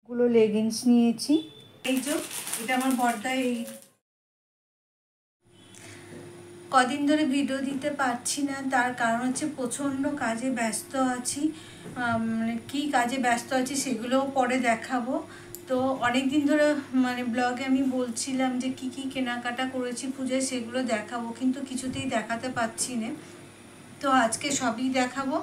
গুলো লেগিংস নিয়েছি। এই যে এটা আমার বর্দা। এই কদিন ধরে ভিডিও দিতে পারছি না, তার কারণ হচ্ছে প্রচণ্ড কাজে ব্যস্ত আছি। মানে কী কাজে ব্যস্ত আছি সেগুলোও পরে দেখাবো। তো অনেক দিন ধরে মানে ব্লগে আমি বলছিলাম যে কি কি কেনাকাটা করেছি পুজোয়, সেগুলো দেখাবো, কিন্তু কিছুতেই দেখাতে পারছি না। তো আজকে সবই দেখাবো।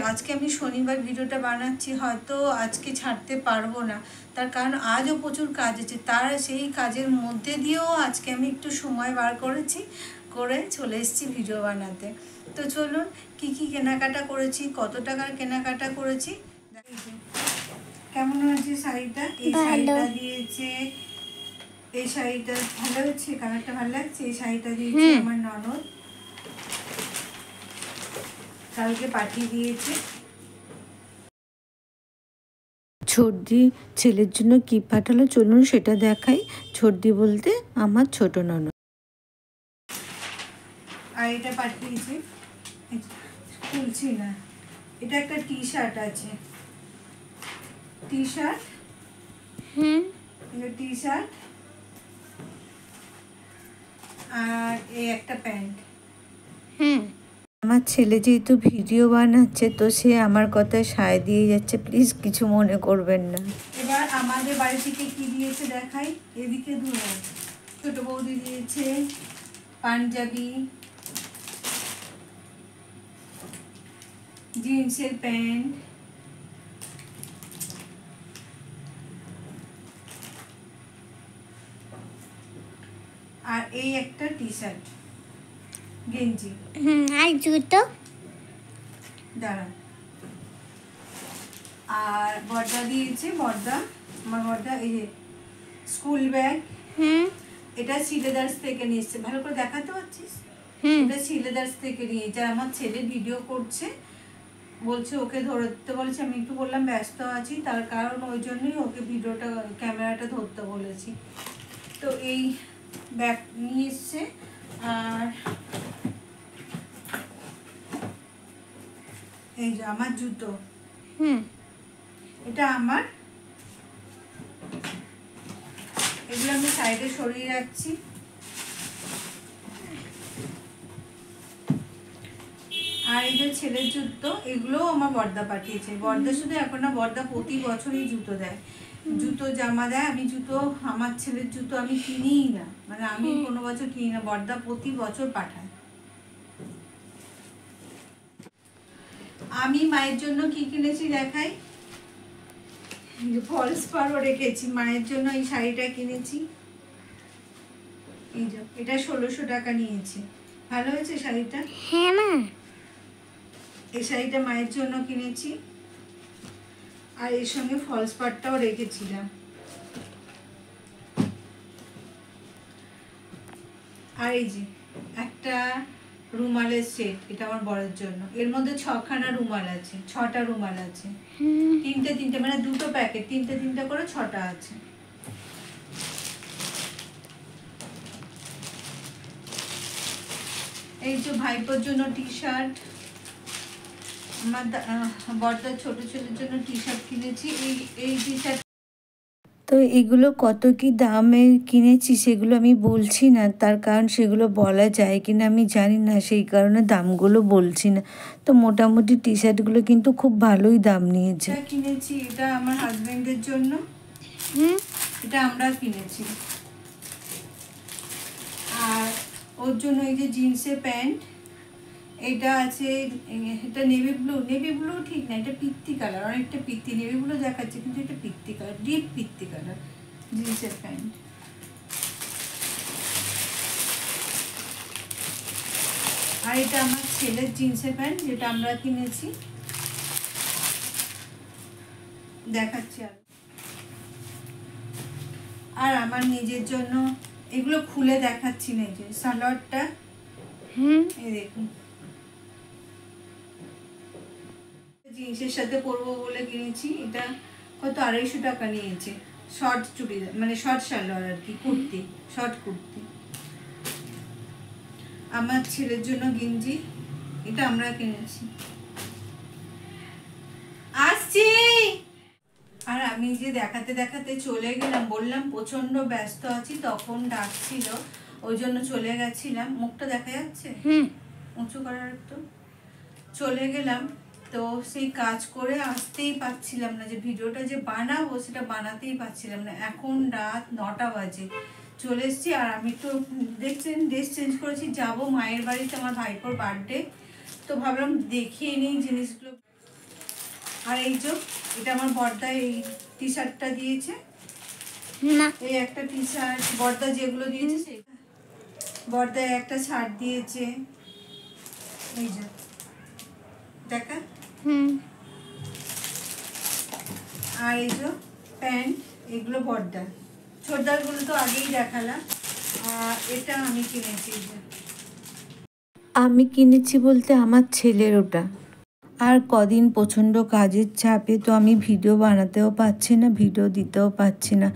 আজকে আমি শনিবার ভিডিওটা বানাচ্ছি, হয়তো আজকে ছাড়তে পারবো না, তার কারণ আজও প্রচুর কাজ আছে। তার সেই কাজের মধ্যে দিয়েও আজকে আমি একটু সময় বার করেছি, করে চলে এসেছি ভিডিও বানাতে। তো চলুন কি কি কেনাকাটা করেছি, কত টাকার কেনাকাটা করেছি। কেমন হয়েছে শাড়িটা? এই শাড়িটা দিয়েছে, এই শাড়িটা ভালো হচ্ছে, কালারটা ভালো লাগছে। এই শাড়িটা দিয়েছে আমার ননদ, কালকে পাঠিয়ে দিয়েছে। ছোটদি ছেলের জন্য কি পাঠালো চলুন সেটা দেখাই। ছোটদি বলতে আমার ছোট ননদ। আর এটা পাঠিয়েছে, খুলছি না, এটা একটা টি শার্ট আছে, টি শার্ট, এটা টি শার্ট আর এই একটা প্যান্ট। আমার ছেলে যেহেতু ভিডিও বানাচ্ছে তো সে আমার কথায় সায় দিয়ে যাচ্ছে, প্লিজ কিছু মনে করবেন না। এবার আমাদের বাড়ি থেকে কি দিয়েছে দেখাই। এদিকে ছোট বৌদি দিয়েছে পাঞ্জাবি, জিন্সের প্যান্ট, আর এই একটা টি শার্ট গেঞ্জি, আর জুতো দাঁড়া। আর বর্দা দিয়েছে, আমার বর্দা এই যে স্কুল ব্যাগ, এটা সিলেদার্স থেকে নিয়েছে। ভালো করে দেখাতে পারছিস? এটা সিলেদার্স থেকে নিয়েছে। আমার ছেলে ভিডিও করছে, বলছে ওকে ধরতে বলেছে, আমি একটু বললাম ব্যস্ত আছি, তার কারণ ওই জন্যই ওকে ক্যামেরাটা ধরতে বলেছি। তো এই ব্যাগ নিয়ে এসছে। আর এই যে আমার জুতো, এটা আমার, এগুলো আমি সাইডে সরিয়ে রাখছি। আর এই যে ছেলের জুতো, এগুলোও আমার বর্দা পাঠিয়েছে। বর্দা শুধু এখন না, বর্দা প্রতি বছরই জুতো দেয়, জুতো জামা দেয়। আমি জুতো, আমার ছেলের জুতো আমি কিনিই না, মানে আমি কোনো বছর কিনি না, বর্দা প্রতি বছর পাঠায়। আমি মায়ের জন্য কি কিনেছি দেখাই। ফলস পাড়ও রেখেছি মায়ের জন্য। এই শাড়িটা কিনেছি, এই যে এটা 1600 টাকা নিয়েছে। ভালো হয়েছে শাড়িটা? হ্যাঁ মা। এই শাড়িটা মায়ের জন্য কিনেছি, আর এর সঙ্গে ফলস পাড়টাও রেখেছিলাম। আর এই যে একটা রুমালের সেট, এটা আমার বরের জন্য। এর মধ্যে 6খানা রুমাল আছে, 6টা রুমাল আছে, তিনটে মানে দুটো প্যাকেট, তিনটে করে 6টা আছে। এই যে ভাইপোর জন্য টি শার্ট, আমার বড়দার ছোট ছেলের জন্য টি শার্ট কিনেছি। এই টি শার্ট, তো এগুলো কত কি দামে কিনেছি সেগুলো আমি বলছি না, তার কারণ সেগুলো বলা যায় কিনা আমি জানি না, সেই কারণে দামগুলো বলছি না। তো মোটামুটি টি শার্টগুলো কিন্তু খুব ভালোই দাম নিয়েছে। কিনেছি এটা আমার হাজবেন্ডের জন্য, এটা আমরা কিনেছি। আর ওর জন্য এই যে জিন্সের প্যান্ট, এটা আছে, এটা নেভি ব্লু ঠিক না, এটা পিত্তি কালার, অনেকটা পিত্তি, নেভি ব্লু দেখাচ্ছে কিন্তু এটা পিত্তি কালার, ডিপ পিত্তি কালার জিন্সের প্যান্ট। আর এটা আমার ছেলের জিন্সের প্যান্ট, যেটা আমরা কিনেছি, দেখাচ্ছি। আর আমার নিজের জন্য এগুলো খুলে দেখাচ্ছি না, এই যে সালোয়ারটা, এই দেখুন, জিন্সের সাথে পরবো বলে কিনেছি। এটা কত 250 টাকা নিয়েছে, শর্ট চুড়িদার মানে শর্ট সালোয়ার আর কি, কুর্তি, শর্ট কুর্তি। আমার ছেলের জন্য গেঞ্জি, এটা আমরা কিনেছি। আসছি। আর আমি যে দেখাতে দেখাতে চলে গেলাম, বললাম প্রচন্ড ব্যস্ত আছি, তখন ডাকছিল, ওই জন্য চলে গেছিলাম। মুখটা দেখা যাচ্ছে? উঁচু করার একটু। চলে গেলাম, তো সেই কাজ করে আসতেই পারছিলাম না, যে ভিডিওটা যে বানাবো সেটা বানাতেই পারছিলাম না। এখন রাত 9টা বাজে, চলে এসেছি। আর আমি তো দেখছেন ড্রেস চেঞ্জ করেছি, যাব মায়ের বাড়িতে, আমার ভাইপোর বার্থডে, তো ভাবলাম দেখিয়ে নিই জিনিসগুলো। আর এই যে এটা আমার বর্দা এই টি শার্টটা দিয়েছে, এই একটা টি শার্ট বর্দা যেগুলো দিয়েছে সেই বর্দা একটা শার্ট দিয়েছে, এই যে দেখা। আর এই যে প্যান্ট, এগুলো বর্দার, ছোটদারগুলো তো আগেই দেখালাম। আর এটা আমি কিনেছি, আমি কিনেছি বলতে আমার ছেলের ওটা। আর কদিন প্রচণ্ড কাজের চাপে তো আমি ভিডিও বানাতেও পারছি না, ভিডিও দিতেও পারছি না।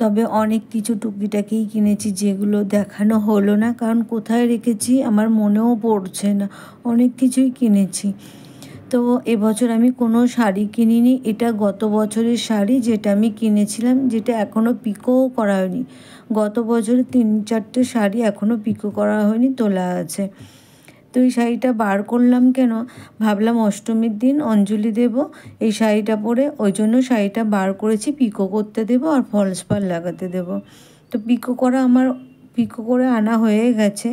তবে অনেক কিছু টুকিটাকিই কিনেছি যেগুলো দেখানো হলো না, কারণ কোথায় রেখেছি আমার মনেও পড়ছে না। অনেক কিছুই কিনেছি। তো এবছর আমি কোনো শাড়ি কিনিনি, এটা গত বছরের শাড়ি যেটা আমি কিনেছিলাম, যেটা এখনও পিকোও করা হয়নি। গত বছরে 3-4টে শাড়ি এখনও পিকো করা হয়নি, তোলা আছে। তো এই শাড়িটা বার করলাম কেন, ভাবলাম অষ্টমীর দিন অঞ্জলি দেব এই শাড়িটা পরে, ওই জন্য শাড়িটা বার করেছি। পিকো করতে দেবো আর ফলস পাড় লাগাতে দেবো। তো পিকো করা আমার পিকো করে আনা হয়ে গেছে।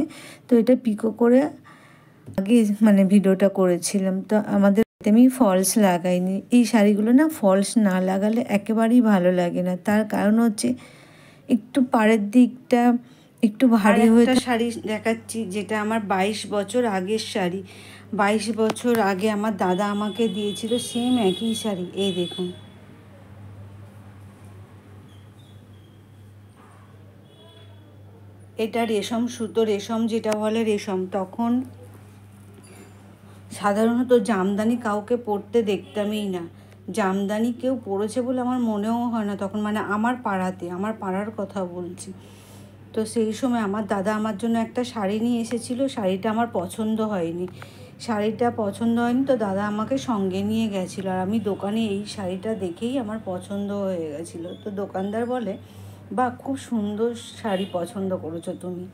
তো এটা পিকো করে আগে মানে ভিডিওটা করেছিলাম। তো আমাদের আমি ফলস লাগাইনি। এই শাড়িগুলো না ফলস না লাগালে একেবারেই ভালো লাগে না। তার কারণ হচ্ছে একটু পাড়ের দিকটা একটু ভারী হয়ে। একটা শাড়ি দেখাচ্ছি যেটা আমার 22 বছর আগের শাড়ি। 22 বছর আগে আমার দাদা আমাকে দিয়েছিল সেম একই শাড়ি। এই দেখুন, এটা রেশম সুতো, রেশম যেটা বলে রেশম। তখন সাধারণত জামদানি কাউকে পরতে দেখতামই না। জামদানি কেউ পরেছে বলে আমার মনেও হয় না তখন, মানে আমার পাড়াতে, আমার পাড়ার কথা বলছি। তো সেই সময় আমার দাদা আমার জন্য একটা শাড়ি নিয়ে এসেছিলো। শাড়িটা আমার পছন্দ হয়নি, তো দাদা আমাকে সঙ্গে নিয়ে গেছিলো। আর আমি দোকানে এই শাড়িটা দেখেই আমার পছন্দ হয়ে গেছিলো। তো দোকানদার বলে, বা খুব সুন্দর শাড়ি পছন্দ করেছো তুমি।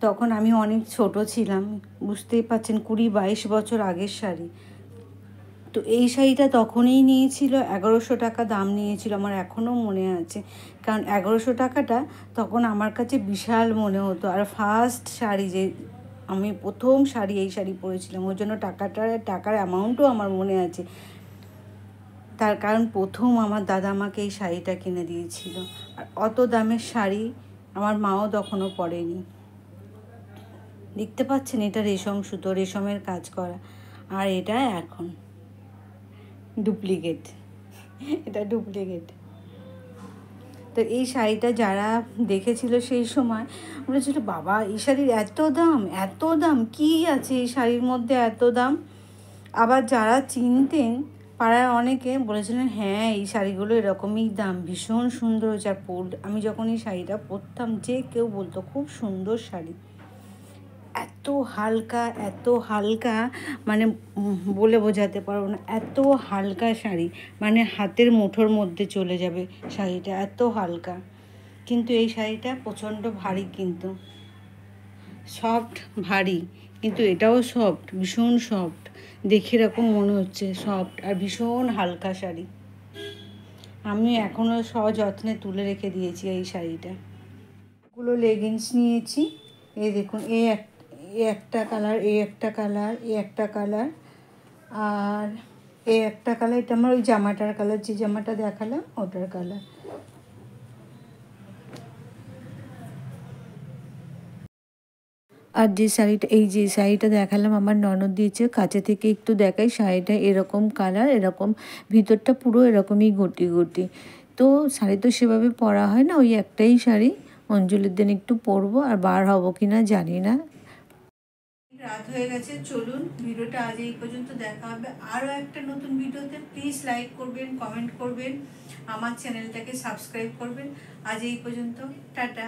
তখন আমি অনেক ছোট ছিলাম, বুঝতেই পারছেন, 20-22 বছর আগের শাড়ি। তো এই শাড়িটা তখনই নিয়েছিল 1100 টাকা দাম নিয়েছিল, আমার এখনও মনে আছে। কারণ 1100 টাকাটা তখন আমার কাছে বিশাল মনে হতো। আর ফার্স্ট শাড়ি, যে আমি প্রথম শাড়ি এই শাড়ি পরেছিলাম, ওই জন্য টাকার অ্যামাউন্টও আমার মনে আছে। তার কারণ প্রথম আমার দাদা আমাকে এই শাড়িটা কিনে দিয়েছিল। আর অত দামের শাড়ি আমার মাও তখনও পরেনি। দেখতে পাচ্ছেন, এটা রেশম সুতো, রেশমের কাজ করা। আর এটা এখন ডুপ্লিকেট, এটা ডুপ্লিকেট। তো এই শাড়িটা যারা দেখেছিল সেই সময় বলেছিল, বাবা এই শাড়ির এত দাম, কী আছে এই শাড়ির মধ্যে এত দাম। আবার যারা চিনতেন পাড়ার অনেকে বলেছিলেন, হ্যাঁ এই শাড়িগুলো এরকমই দাম, ভীষণ সুন্দর হয়েছে। আর আমি যখন এই শাড়িটা পরতাম, যে কেউ বলতো খুব সুন্দর শাড়ি। এত হালকা মানে বলে বোঝাতে পারবো না, এত হালকা শাড়ি, মানে হাতের মুঠোর মধ্যে চলে যাবে শাড়িটা, এত হালকা। কিন্তু এই শাড়িটা প্রচণ্ড ভারী, কিন্তু সফট ভারী, কিন্তু এটাও সফট, ভীষণ সফট। দেখে এরকম মনে হচ্ছে সফট, আর ভীষণ হালকা শাড়ি। আমি এখনও সযত্নে তুলে রেখে দিয়েছি এই শাড়িটা। গুলো লেগিংস নিয়েছি, এই দেখুন, এই একটা কালার, এই একটা কালার, এই একটা কালার, আর এই একটা কালার। এটা আমার ওই জামাটার কালার, যে জামাটা দেখালাম ওটার কালার। আর যে শাড়িটা দেখালাম আমার ননদ দিয়েছে, কাছে থেকে একটু দেখাই। শাড়িটা এরকম কালার, এরকম ভিতরটা পুরো এরকমই গুটি গুটি। তো শাড়ি তো সেভাবে পরা হয় না, ওই একটাই শাড়ি অঞ্জলির দিন একটু পরবো, আর বার হবো কিনা জানি না। রাত হয়ে গেছে, চলুন ভিডিওটা আজ এই পর্যন্ত। দেখা হবে আরও একটা নতুন ভিডিওতে। প্লিজ লাইক করবেন, কমেন্ট করবেন, আমার চ্যানেলটাকে সাবস্ক্রাইব করবেন। আজ এই পর্যন্ত, টাটা।